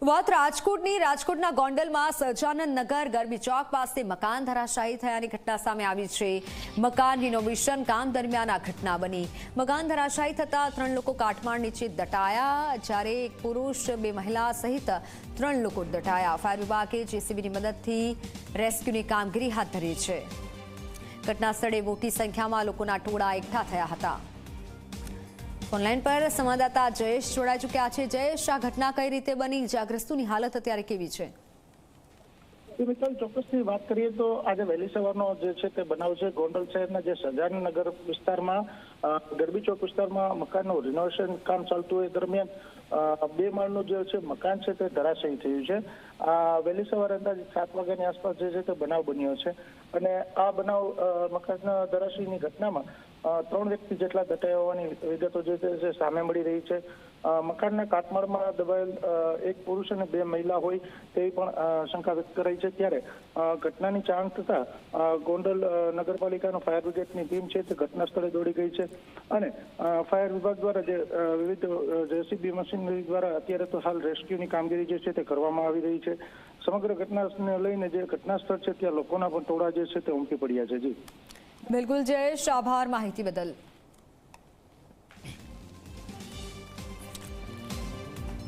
વાત રાજકોટના ગોંડલમાં સહજાનંદ નગર ગરબી ચોક પાસે મકાન ધરાશાયી થયાની ઘટના સામે આવી છે। મકાન રિનોવેશન કામ દરમિયાન આ ઘટના બની। મકાન ધરાશાયી થતા 3 લોકો કાટમાળ નીચે દટાયા, જ્યારે એક પુરુષ, 2 મહિલા સહિત 3 લોકો દટાયા। ફાયર વિભાગે જેસીબીની મદદથી રેસ્ક્યુની કામગીરી હાથ ધરી છે। ઘટના સ્થળે મોટી સંખ્યામાં લોકોના ટોળા એકઠા થયા હતા। ઓનલાઈન પર સંવાદદાતા જયેશ જોડાઈ ચૂક્યા છે। જયેશ, આ ઘટના કઈ રીતે બની? ઇજાગ્રસ્તોની હાલત અત્યારે કેવી છે? મિત્તલ, ચોક્કસથી વાત કરીએ તો આજે વહેલી સવારનો જે છે તે બનાવ છે ગોંડલ શહેરના જે સહજાનંદ નગર વિસ્તારમાં ગરબી ચોક વિસ્તારમાં મકાનનું રિનોવેશન કામ ચાલતું હોય દરમિયાન 2 માળનું જે છે મકાન છે તે ધરાશાયી થયું છે। વહેલી સવારે અંદાજે 7 વાગ્યાની આસપાસ જે છે તે બનાવ બન્યો છે અને આ બનાવ મકાન ધરાશાયીની ઘટનામાં 3 વ્યક્તિ જેટલા દટાયા હોવાની વિગતો જે છે સામે મળી રહી છે। મકાનના કાટમાળમાં દબાયેલ એક પુરુષ અને 2 મહિલા હોય તેવી પણ શંકા વ્યક્ત કરાઈ છે। ત્યારે ઘટનાની જાણ થતા ગોંડલ નગરપાલિકાનો ફાયર બ્રિગેડની ટીમ છે તે ઘટના સ્થળે દોડી ગઈ છે અને ફાયર વિભાગ દ્વારા જે વિવિધ જેસીબી મશીનરી દ્વારા અત્યારે તો હાલ રેસ્ક્યુની કામગીરી જે છે તે કરવામાં આવી રહી છે। સમગ્ર ઘટનાને લઈને જે ઘટના સ્થળ છે ત્યાં લોકોના પણ ટોળા જે છે તે ઉમટી પડ્યા છે। જી બિલકુલ જયેશ, આભાર માહિતી બદલ।